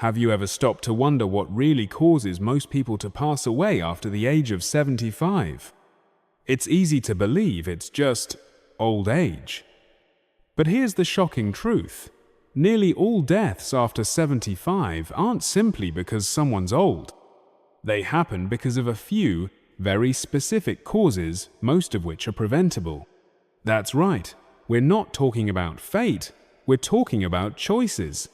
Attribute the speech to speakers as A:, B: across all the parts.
A: Have you ever stopped to wonder what really causes most people to pass away after the age of 75? It's easy to believe it's just old age. But here's the shocking truth. Nearly all deaths after 75 aren't simply because someone's old. They happen because of a few very specific causes, most of which are preventable. That's right, we're not talking about fate, we're talking about choices.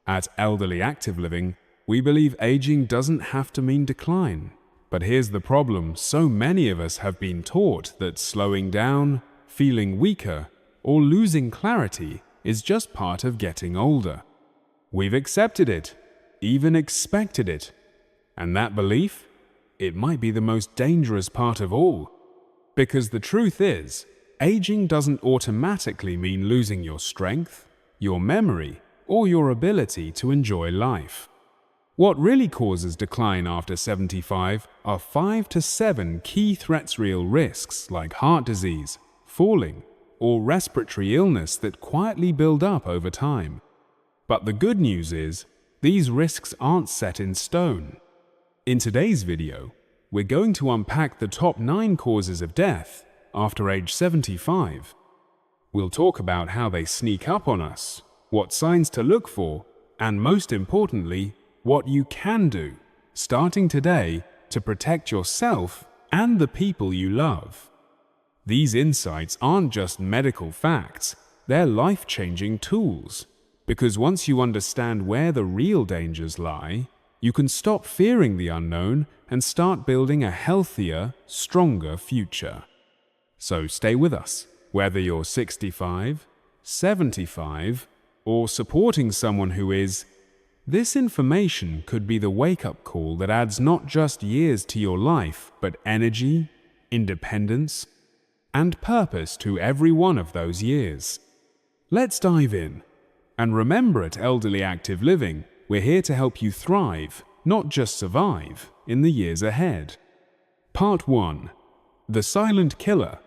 A: At Elderly Active Living, we believe aging doesn't have to mean decline. But here's the problem: so many of us have been taught that slowing down, feeling weaker, or losing clarity is just part of getting older. We've accepted it, even expected it. And that belief? It might be the most dangerous part of all. Because the truth is, aging doesn't automatically mean losing your strength, your memory, or your ability to enjoy life. What really causes decline after 75 are 5 to 7 key threats-real risks like heart disease, falling, or respiratory illness that quietly build up over time. But the good news is, these risks aren't set in stone. In today's video, we're going to unpack the top 9 causes of death after age 75. We'll talk about how they sneak up on us, what signs to look for, and most importantly, what you can do, starting today, to protect yourself and the people you love. These insights aren't just medical facts, they're life-changing tools. Because once you understand where the real dangers lie, you can stop fearing the unknown and start building a healthier, stronger future. So stay with us, whether you're 65, 75, or supporting someone who is. This information could be the wake-up call that adds not just years to your life, but energy, independence, and purpose to every one of those years. Let's dive in. And remember, at Elderly Active Living, we're here to help you thrive, not just survive, in the years ahead. Part 1. The Silent Killer.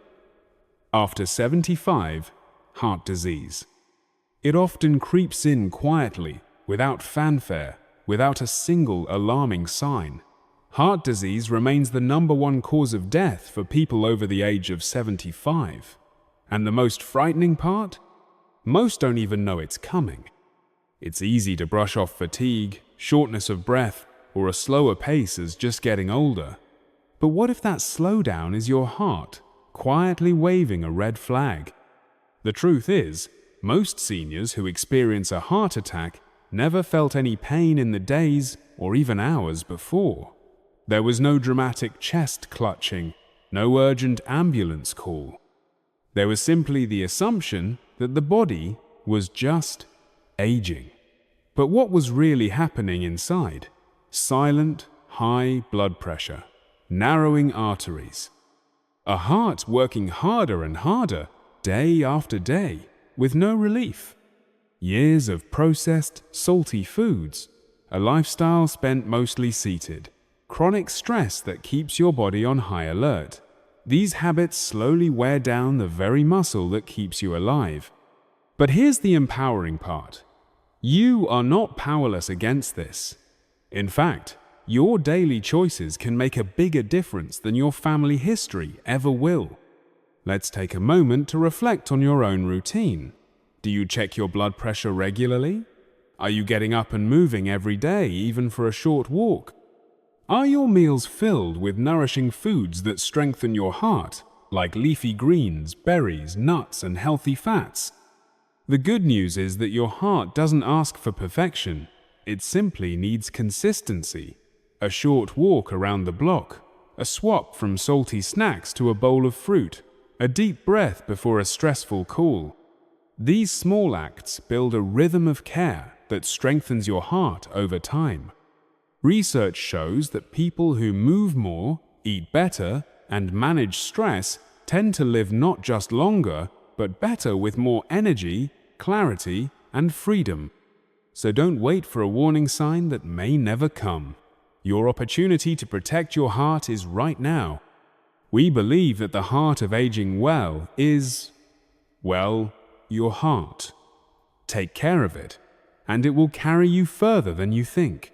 A: After 75, heart disease. It often creeps in quietly, without fanfare, without a single alarming sign. Heart disease remains the #1 cause of death for people over the age of 75. And the most frightening part? Most don't even know it's coming. It's easy to brush off fatigue, shortness of breath, or a slower pace as just getting older. But what if that slowdown is your heart, quietly waving a red flag? The truth is, most seniors who experience a heart attack never felt any pain in the days or even hours before. There was no dramatic chest clutching, no urgent ambulance call. There was simply the assumption that the body was just aging. But what was really happening inside? Silent, high blood pressure, narrowing arteries. A heart working harder and harder, day after day, with no relief. Years of processed, salty foods, a lifestyle spent mostly seated, chronic stress that keeps your body on high alert. These habits slowly wear down the very muscle that keeps you alive. But here's the empowering part. You are not powerless against this. In fact, your daily choices can make a bigger difference than your family history ever will. Let's take a moment to reflect on your own routine. Do you check your blood pressure regularly? Are you getting up and moving every day, even for a short walk? Are your meals filled with nourishing foods that strengthen your heart, like leafy greens, berries, nuts, and healthy fats? The good news is that your heart doesn't ask for perfection. It simply needs consistency. A short walk around the block, a swap from salty snacks to a bowl of fruit, a deep breath before a stressful call. These small acts build a rhythm of care that strengthens your heart over time. Research shows that people who move more, eat better, and manage stress tend to live not just longer, but better with more energy, clarity, and freedom. So don't wait for a warning sign that may never come. Your opportunity to protect your heart is right now. We believe that the heart of aging well is, well, your heart. Take care of it, and it will carry you further than you think.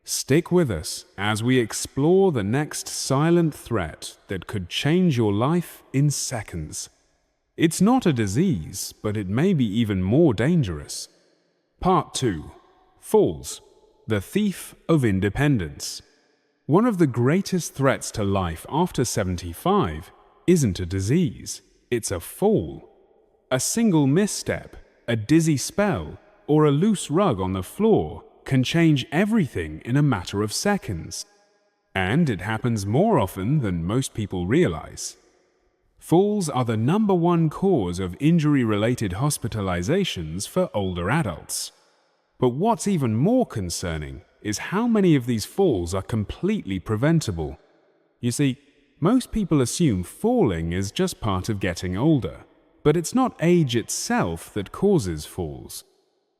A: Stick with us as we explore the next silent threat that could change your life in seconds. It's not a disease, but it may be even more dangerous. Part 2. Falls, the thief of independence. One of the greatest threats to life after 75 isn't a disease, it's a fall. A single misstep, a dizzy spell, or a loose rug on the floor can change everything in a matter of seconds. And it happens more often than most people realize. Falls are the #1 cause of injury-related hospitalizations for older adults. But what's even more concerning is how many of these falls are completely preventable. You see, most people assume falling is just part of getting older, but it's not age itself that causes falls.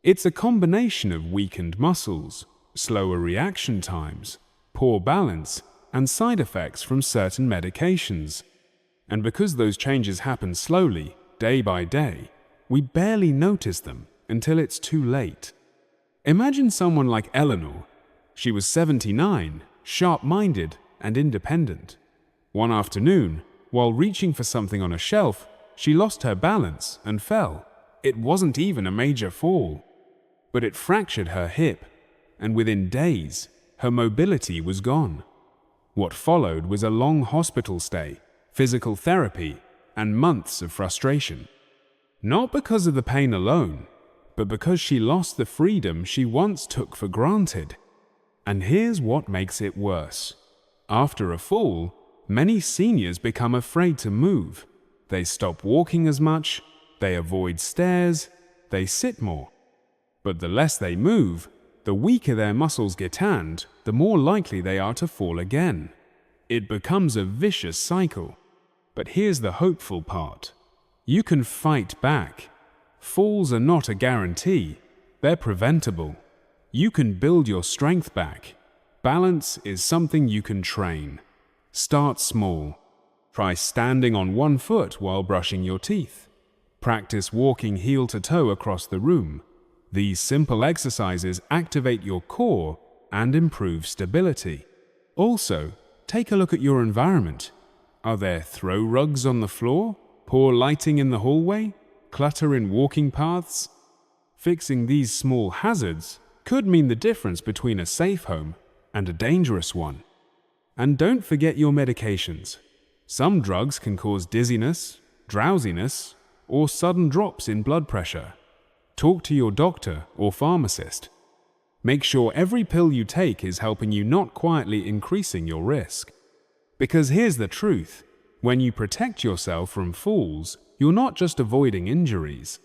A: It's a combination of weakened muscles, slower reaction times, poor balance, and side effects from certain medications. And because those changes happen slowly, day by day, we barely notice them until it's too late. Imagine someone like Eleanor. She was 79, sharp-minded, and independent. One afternoon, while reaching for something on a shelf, she lost her balance and fell. It wasn't even a major fall, but it fractured her hip, and within days, her mobility was gone. What followed was a long hospital stay, physical therapy, and months of frustration. Not because of the pain alone, but because she lost the freedom she once took for granted. And here's what makes it worse. After a fall, many seniors become afraid to move. They stop walking as much, they avoid stairs, they sit more. But the less they move, the weaker their muscles get and the more likely they are to fall again. It becomes a vicious cycle. But here's the hopeful part. You can fight back. Falls are not a guarantee. They're preventable. You can build your strength back. Balance is something you can train. Start small. Try standing on one foot while brushing your teeth. Practice walking heel to toe across the room. These simple exercises activate your core and improve stability. Also, take a look at your environment. Are there throw rugs on the floor? Poor lighting in the hallway? Clutter in walking paths? Fixing these small hazards could mean the difference between a safe home and a dangerous one. And don't forget your medications. Some drugs can cause dizziness, drowsiness, or sudden drops in blood pressure. Talk to your doctor or pharmacist. Make sure every pill you take is helping you, not quietly increasing your risk. Because here's the truth. When you protect yourself from falls, you're not just avoiding injuries.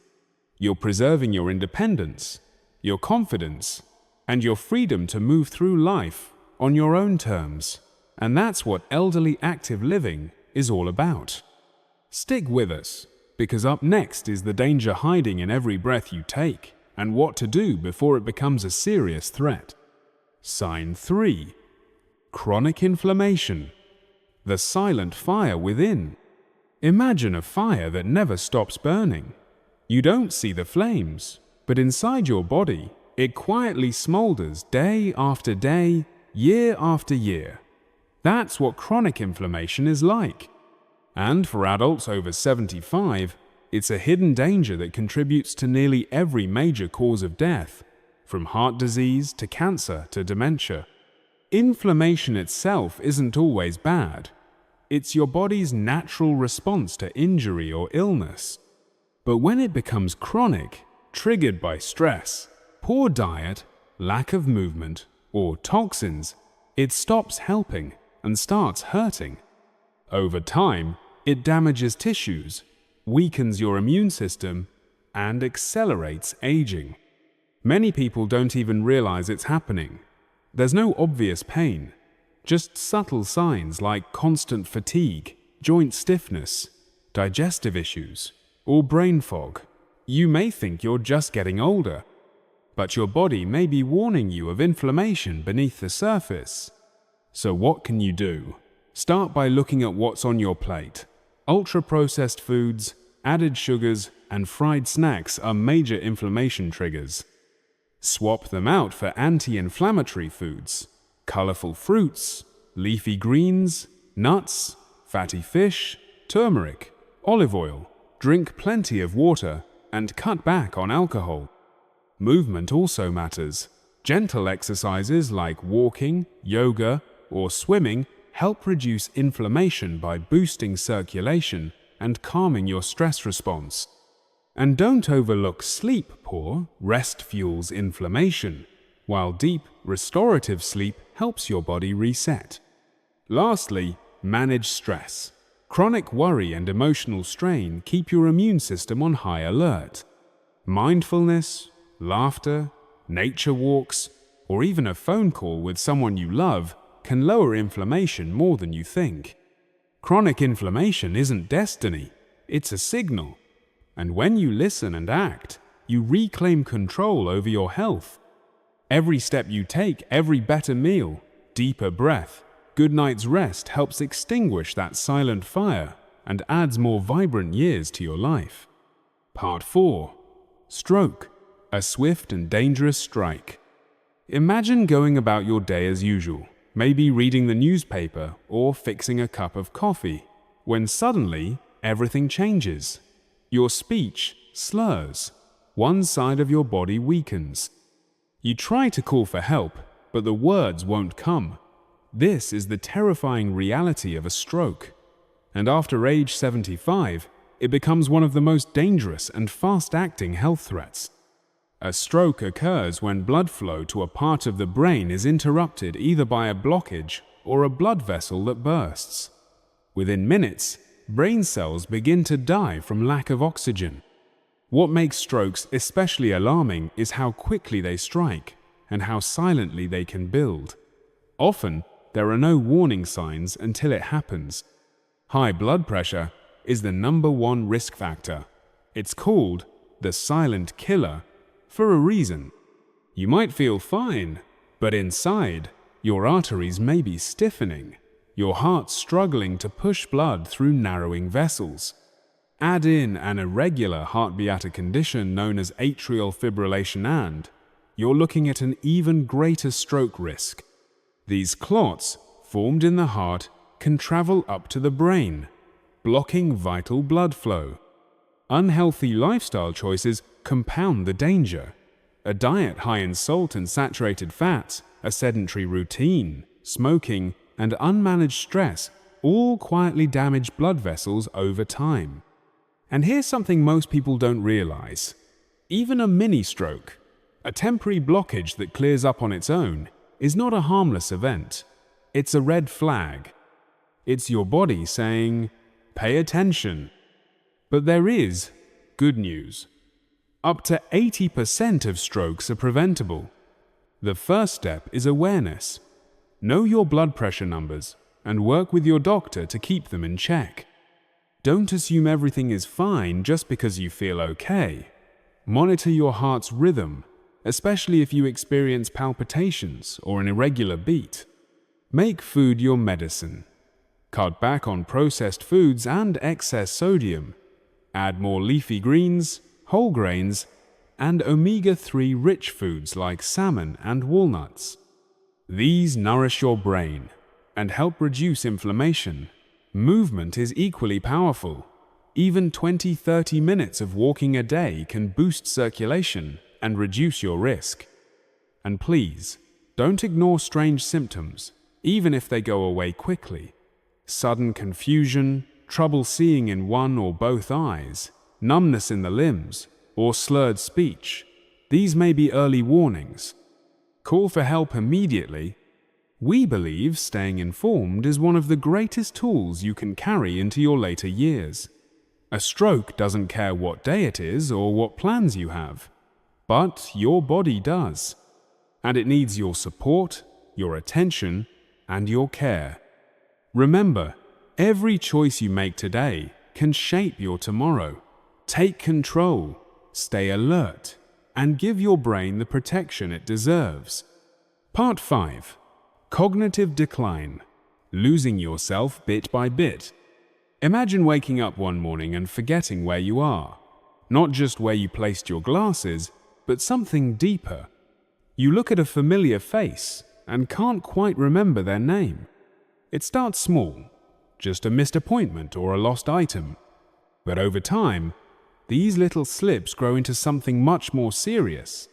A: You're preserving your independence, your confidence, and your freedom to move through life on your own terms. And that's what elderly active living is all about. Stick with us, because up next is the danger hiding in every breath you take and what to do before it becomes a serious threat. Sign 3. Chronic inflammation. The silent fire within. Imagine a fire that never stops burning. You don't see the flames, but inside your body, it quietly smolders day after day, year after year. That's what chronic inflammation is like. And for adults over 75, it's a hidden danger that contributes to nearly every major cause of death, from heart disease to cancer to dementia. Inflammation itself isn't always bad. It's your body's natural response to injury or illness. But when it becomes chronic, triggered by stress, poor diet, lack of movement, or toxins, it stops helping and starts hurting. Over time, it damages tissues, weakens your immune system, and accelerates aging. Many people don't even realize it's happening. There's no obvious pain, just subtle signs like constant fatigue, joint stiffness, digestive issues, or brain fog. You may think you're just getting older, but your body may be warning you of inflammation beneath the surface. So what can you do? Start by looking at what's on your plate. Ultra-processed foods, added sugars, and fried snacks are major inflammation triggers. Swap them out for anti-inflammatory foods, colorful fruits, leafy greens, nuts, fatty fish, turmeric, olive oil. Drink plenty of water and cut back on alcohol. Movement also matters. Gentle exercises like walking, yoga, or swimming help reduce inflammation by boosting circulation and calming your stress response. And don't overlook sleep. Poor rest fuels inflammation, while deep, restorative sleep helps your body reset. Lastly, manage stress. Chronic worry and emotional strain keep your immune system on high alert. Mindfulness, laughter, nature walks, or even a phone call with someone you love can lower inflammation more than you think. Chronic inflammation isn't destiny, it's a signal. And when you listen and act, you reclaim control over your health. Every step you take, every better meal, deeper breath, good night's rest helps extinguish that silent fire and adds more vibrant years to your life. Part 4. Stroke, a swift and dangerous strike. Imagine going about your day as usual, maybe reading the newspaper or fixing a cup of coffee, when suddenly everything changes. Your speech slurs. One side of your body weakens. You try to call for help, but the words won't come. This is the terrifying reality of a stroke. And after age 75, it becomes one of the most dangerous and fast-acting health threats. A stroke occurs when blood flow to a part of the brain is interrupted either by a blockage or a blood vessel that bursts. Within minutes, brain cells begin to die from lack of oxygen. What makes strokes especially alarming is how quickly they strike and how silently they can build. Often, there are no warning signs until it happens. High blood pressure is the #1 risk factor. It's called the silent killer for a reason. You might feel fine, but inside, your arteries may be stiffening, your heart struggling to push blood through narrowing vessels. Add in an irregular heartbeat at a condition known as atrial fibrillation and you're looking at an even greater stroke risk. These clots, formed in the heart, can travel up to the brain, blocking vital blood flow. Unhealthy lifestyle choices compound the danger. A diet high in salt and saturated fats, a sedentary routine, smoking, and unmanaged stress all quietly damage blood vessels over time. And here's something most people don't realize. Even a mini stroke, a temporary blockage that clears up on its own, is not a harmless event. It's a red flag. It's your body saying, "Pay attention." But there is good news. Up to 80% of strokes are preventable. The first step is awareness. Know your blood pressure numbers and work with your doctor to keep them in check. Don't assume everything is fine just because you feel okay. Monitor your heart's rhythm, especially if you experience palpitations or an irregular beat. Make food your medicine. Cut back on processed foods and excess sodium. Add more leafy greens, whole grains, and omega-3 rich foods like salmon and walnuts. These nourish your brain and help reduce inflammation. Movement is equally powerful. Even 20-30 minutes of walking a day can boost circulation and reduce your risk. And please, don't ignore strange symptoms, even if they go away quickly. Sudden confusion, trouble seeing in one or both eyes, numbness in the limbs, or slurred speech. These may be early warnings. Call for help immediately. We believe staying informed is one of the greatest tools you can carry into your later years. A stroke doesn't care what day it is or what plans you have, but your body does. And it needs your support, your attention, and your care. Remember, every choice you make today can shape your tomorrow. Take control, stay alert, and give your brain the protection it deserves. Part 5. Cognitive decline. Losing yourself bit by bit. Imagine waking up one morning and forgetting where you are. Not just where you placed your glasses, but something deeper. You look at a familiar face and can't quite remember their name. It starts small, just a missed appointment or a lost item. But over time, these little slips grow into something much more serious.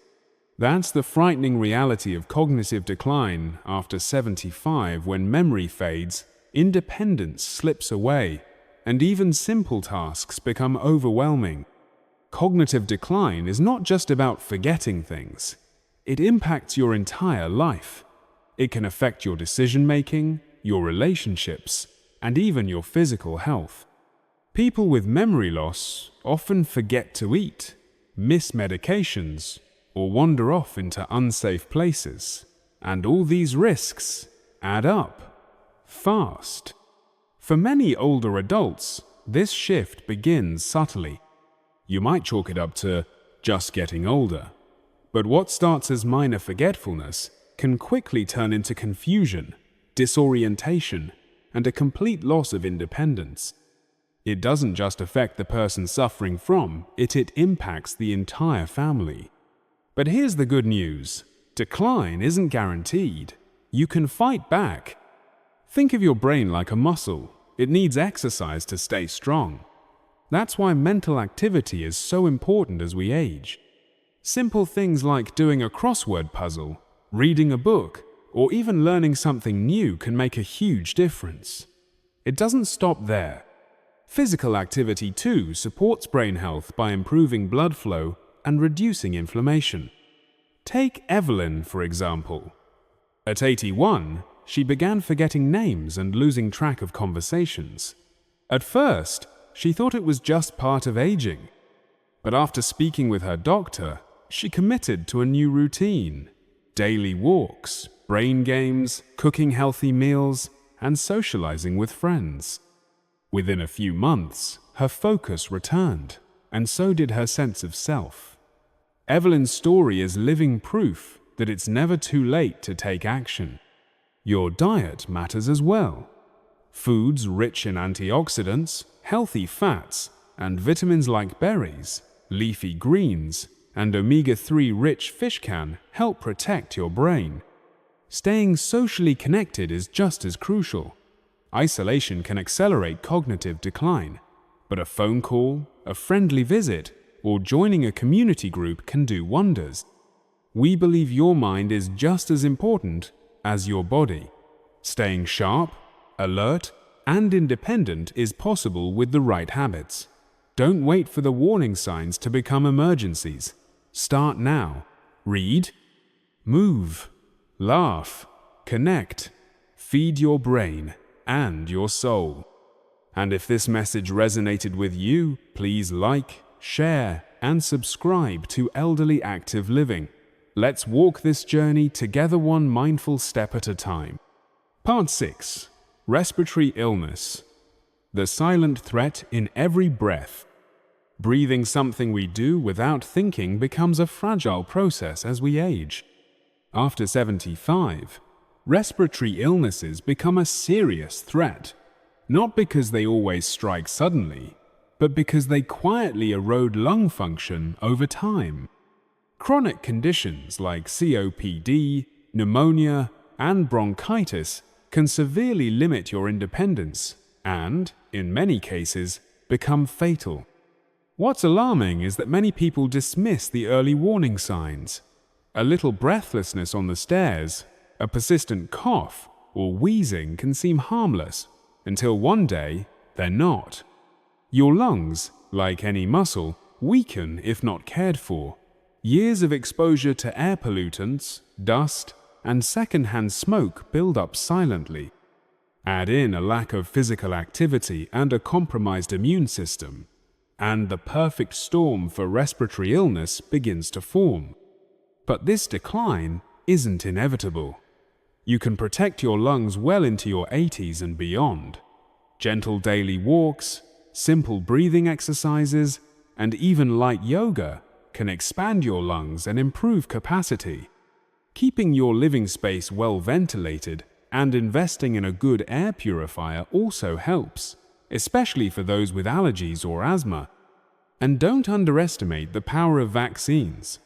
A: That's the frightening reality of cognitive decline after 75, when memory fades, independence slips away, and even simple tasks become overwhelming. Cognitive decline is not just about forgetting things. It impacts your entire life. It can affect your decision-making, your relationships, and even your physical health. People with memory loss often forget to eat, miss medications, or wander off into unsafe places. And all these risks add up fast. For many older adults, this shift begins subtly. You might chalk it up to just getting older. But what starts as minor forgetfulness can quickly turn into confusion, disorientation, and a complete loss of independence. It doesn't just affect the person suffering from it, it impacts the entire family. But here's the good news. Decline isn't guaranteed. You can fight back. Think of your brain like a muscle. It needs exercise to stay strong. That's why mental activity is so important as we age. Simple things like doing a crossword puzzle, reading a book, or even learning something new can make a huge difference. It doesn't stop there. Physical activity too supports brain health by improving blood flow and reducing inflammation. Take Evelyn, for example. At 81, she began forgetting names and losing track of conversations. At first, she thought it was just part of aging. But after speaking with her doctor, she committed to a new routine: daily walks, brain games, cooking healthy meals, and socializing with friends. Within a few months, her focus returned, and so did her sense of self. Evelyn's story is living proof that it's never too late to take action. Your diet matters as well. Foods rich in antioxidants, healthy fats, and vitamins like berries, leafy greens, and omega-3 rich fish can help protect your brain. Staying socially connected is just as crucial. Isolation can accelerate cognitive decline, but a phone call, a friendly visit, or joining a community group can do wonders. We believe your mind is just as important as your body. Staying sharp, alert, and independent is possible with the right habits. Don't wait for the warning signs to become emergencies. Start now. Read, move, laugh, connect, feed your brain and your soul. And if this message resonated with you, please like, share, and subscribe to Elderly Active Living. Let's walk this journey together, one mindful step at a time. Part 6. Respiratory illness. The silent threat in every breath. Breathing, something we do without thinking, becomes a fragile process as we age. After 75, respiratory illnesses become a serious threat, not because they always strike suddenly, but because they quietly erode lung function over time. Chronic conditions like COPD, pneumonia, and bronchitis can severely limit your independence and, in many cases, become fatal. What's alarming is that many people dismiss the early warning signs. A little breathlessness on the stairs, a persistent cough, or wheezing can seem harmless, until one day they're not. Your lungs, like any muscle, weaken if not cared for. Years of exposure to air pollutants, dust, and secondhand smoke build up silently. Add in a lack of physical activity and a compromised immune system, and the perfect storm for respiratory illness begins to form. But this decline isn't inevitable. You can protect your lungs well into your 80s and beyond. Gentle daily walks, simple breathing exercises, and even light yoga can expand your lungs and improve capacity. Keeping your living space well ventilated and investing in a good air purifier also helps, especially for those with allergies or asthma. And don't underestimate the power of vaccines.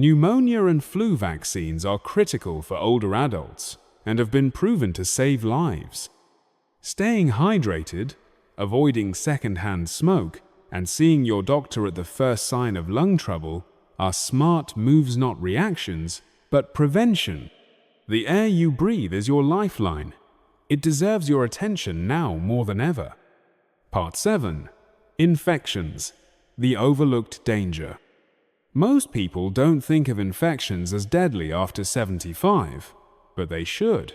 A: Pneumonia and flu vaccines are critical for older adults and have been proven to save lives. Staying hydrated, avoiding secondhand smoke, and seeing your doctor at the first sign of lung trouble are smart moves, not reactions, but prevention. The air you breathe is your lifeline. It deserves your attention now more than ever. Part 7. Infections, the overlooked danger. Most people don't think of infections as deadly after 75, but they should.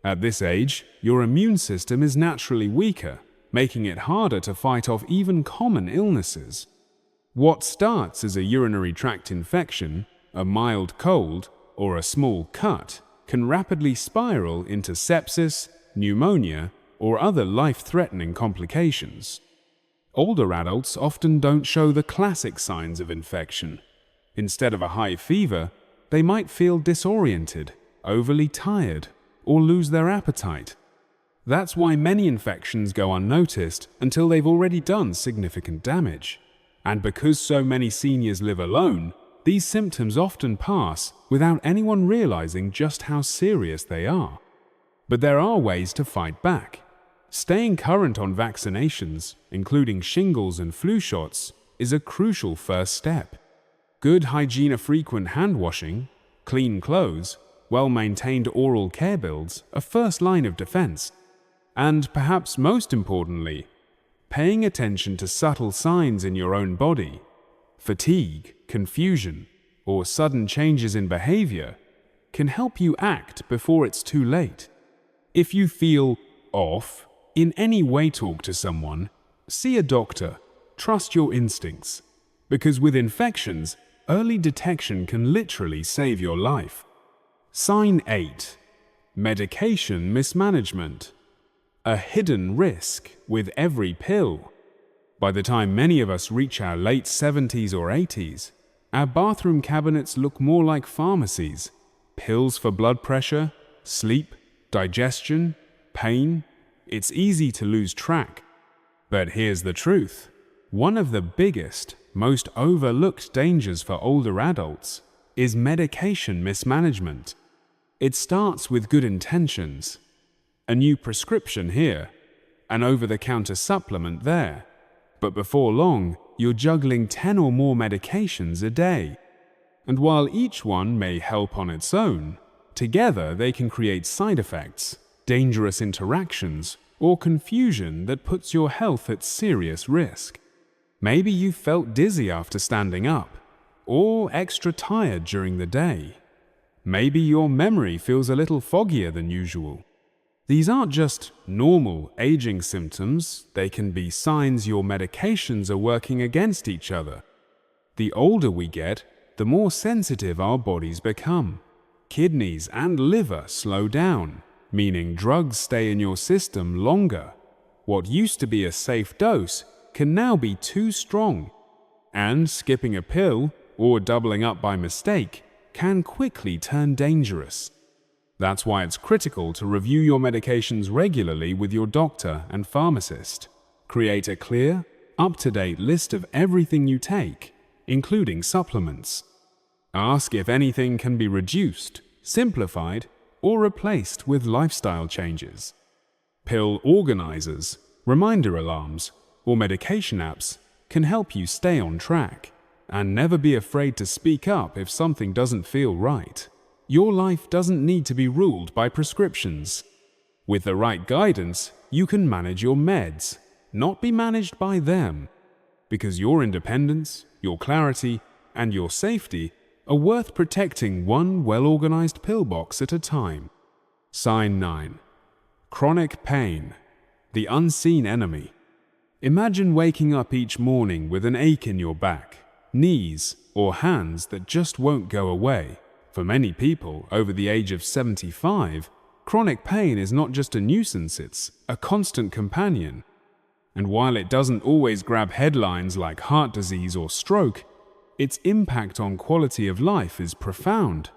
A: At this age, your immune system is naturally weaker, making it harder to fight off even common illnesses. What starts as a urinary tract infection, a mild cold, or a small cut can rapidly spiral into sepsis, pneumonia, or other life-threatening complications. Older adults often don't show the classic signs of infection. Instead of a high fever, they might feel disoriented, overly tired, or lose their appetite. That's why many infections go unnoticed until they've already done significant damage. And because so many seniors live alone, these symptoms often pass without anyone realizing just how serious they are. But there are ways to fight back. Staying current on vaccinations, including shingles and flu shots, is a crucial first step. Good hygiene, frequent hand washing, clean clothes, well-maintained oral care builds a first line of defense. And perhaps most importantly, paying attention to subtle signs in your own body, fatigue, confusion, or sudden changes in behavior, can help you act before it's too late. If you feel off in any way, talk to someone, see a doctor, trust your instincts, because with infections, early detection can literally save your life. Sign 8. Medication mismanagement. A hidden risk with every pill. By the time many of us reach our late 70s or 80s, our bathroom cabinets look more like pharmacies. Pills for blood pressure, sleep, digestion, pain. It's easy to lose track. But here's the truth. One of the biggest, most overlooked dangers for older adults is medication mismanagement. It starts with good intentions. A new prescription here, an over-the-counter supplement there. But before long, you're juggling 10 or more medications a day. And while each one may help on its own, together they can create side effects, dangerous interactions, or confusion that puts your health at serious risk. Maybe you felt dizzy after standing up, or extra tired during the day. Maybe your memory feels a little foggier than usual. These aren't just normal aging symptoms, they can be signs your medications are working against each other. The older we get, the more sensitive our bodies become. Kidneys and liver slow down, meaning drugs stay in your system longer. What used to be a safe dose can now be too strong. And skipping a pill or doubling up by mistake can quickly turn dangerous. That's why it's critical to review your medications regularly with your doctor and pharmacist. Create a clear, up-to-date list of everything you take, including supplements. Ask if anything can be reduced, simplified, or replaced with lifestyle changes. Pill organizers, reminder alarms, or medication apps can help you stay on track. And never be afraid to speak up if something doesn't feel right. Your life doesn't need to be ruled by prescriptions. With the right guidance, you can manage your meds, not be managed by them. Because your independence, your clarity, and your safety are worth protecting one well-organized pill box at a time. Sign 9. Chronic pain, the unseen enemy. Imagine waking up each morning with an ache in your back, knees, or hands that just won't go away. For many people over the age of 75, chronic pain is not just a nuisance, it's a constant companion. And while it doesn't always grab headlines like heart disease or stroke, its impact on quality of life is profound.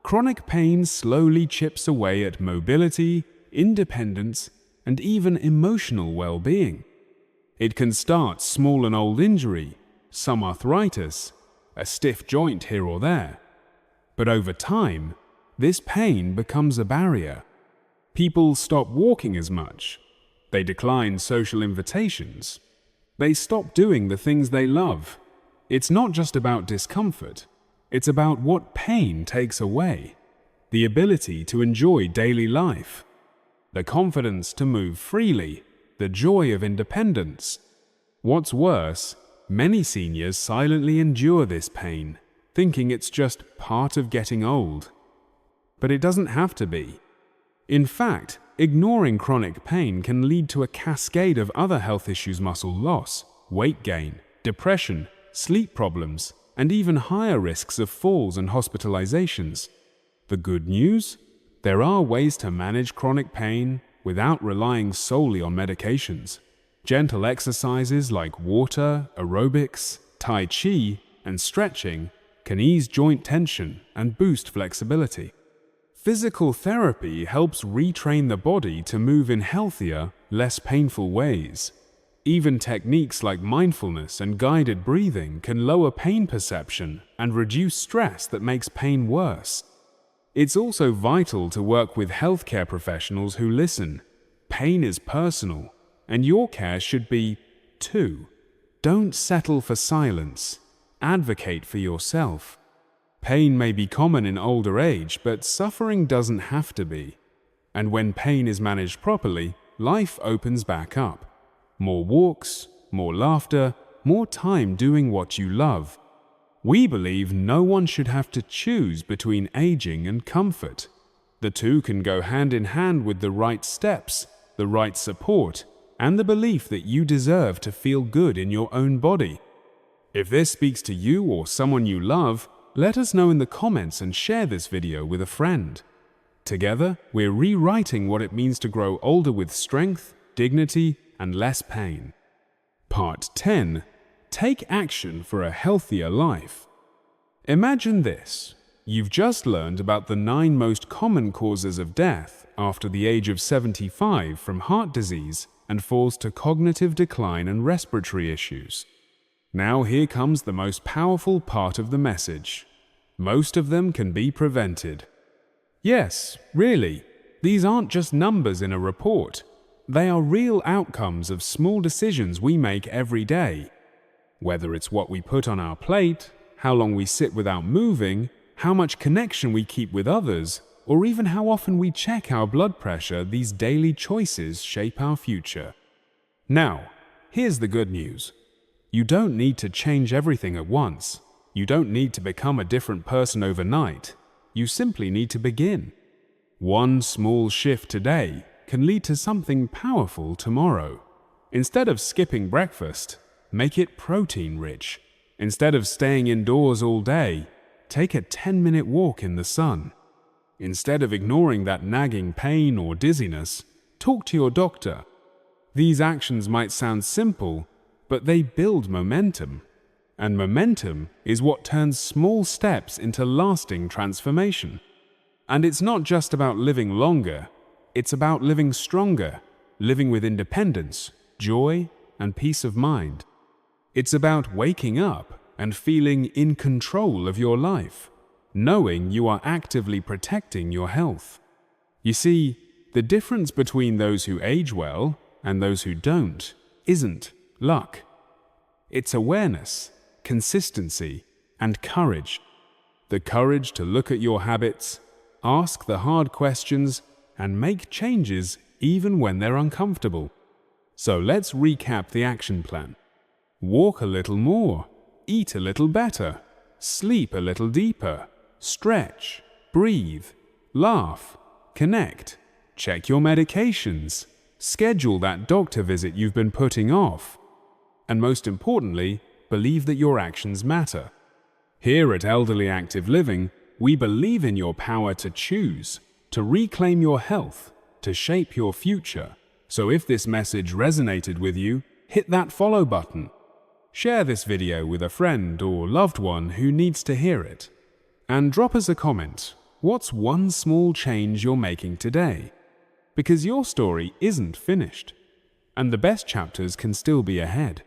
A: Chronic pain slowly chips away at mobility, independence, and even emotional well-being. It can start small, an old injury, some arthritis, a stiff joint here or there. But over time, this pain becomes a barrier. People stop walking as much. They decline social invitations. They stop doing the things they love. It's not just about discomfort. It's about what pain takes away. The ability to enjoy daily life. The confidence to move freely. The joy of independence. What's worse, many seniors silently endure this pain, thinking it's just part of getting old. But it doesn't have to be. In fact, ignoring chronic pain can lead to a cascade of other health issues: muscle loss, weight gain, depression, sleep problems, and even higher risks of falls and hospitalizations. The good news? There are ways to manage chronic pain without relying solely on medications. Gentle exercises like water, aerobics, tai chi, and stretching can ease joint tension and boost flexibility. Physical therapy helps retrain the body to move in healthier, less painful ways. Even techniques like mindfulness and guided breathing can lower pain perception and reduce stress that makes pain worse. It's also vital to work with healthcare professionals who listen. Pain is personal, and your care should be, too. Don't settle for silence. Advocate for yourself. Pain may be common in older age, but suffering doesn't have to be. And when pain is managed properly, life opens back up. More walks, more laughter, more time doing what you love. We believe no one should have to choose between aging and comfort. The two can go hand in hand with the right steps, the right support, and the belief that you deserve to feel good in your own body. If this speaks to you or someone you love, let us know in the comments and share this video with a friend. Together, we're rewriting what it means to grow older with strength, dignity, and less pain. Part 10. Take action for a healthier life. Imagine this. You've just learned about the 9 most common causes of death after the age of 75 from heart disease and falls to cognitive decline and respiratory issues. Now here comes the most powerful part of the message. Most of them can be prevented. Yes, really, these aren't just numbers in a report. They are real outcomes of small decisions we make every day. Whether it's what we put on our plate, how long we sit without moving, how much connection we keep with others, or even how often we check our blood pressure, these daily choices shape our future. Now, here's the good news. You don't need to change everything at once. You don't need to become a different person overnight. You simply need to begin. One small shift today can lead to something powerful tomorrow. Instead of skipping breakfast, make it protein-rich. Instead of staying indoors all day, take a 10-minute walk in the sun. Instead of ignoring that nagging pain or dizziness, talk to your doctor. These actions might sound simple, but they build momentum. And momentum is what turns small steps into lasting transformation. And it's not just about living longer, it's about living stronger, living with independence, joy, and peace of mind. It's about waking up and feeling in control of your life, knowing you are actively protecting your health. You see, the difference between those who age well and those who don't isn't luck. It's awareness, consistency, and courage. The courage to look at your habits, ask the hard questions, and make changes even when they're uncomfortable. So let's recap the action plan. Walk a little more, eat a little better, sleep a little deeper, stretch, breathe, laugh, connect, check your medications, schedule that doctor visit you've been putting off, and most importantly, believe that your actions matter. Here at Elderly Active Living, we believe in your power to choose, to reclaim your health, to shape your future. So if this message resonated with you, hit that follow button. Share this video with a friend or loved one who needs to hear it. And drop us a comment. What's one small change you're making today? Because your story isn't finished, and the best chapters can still be ahead.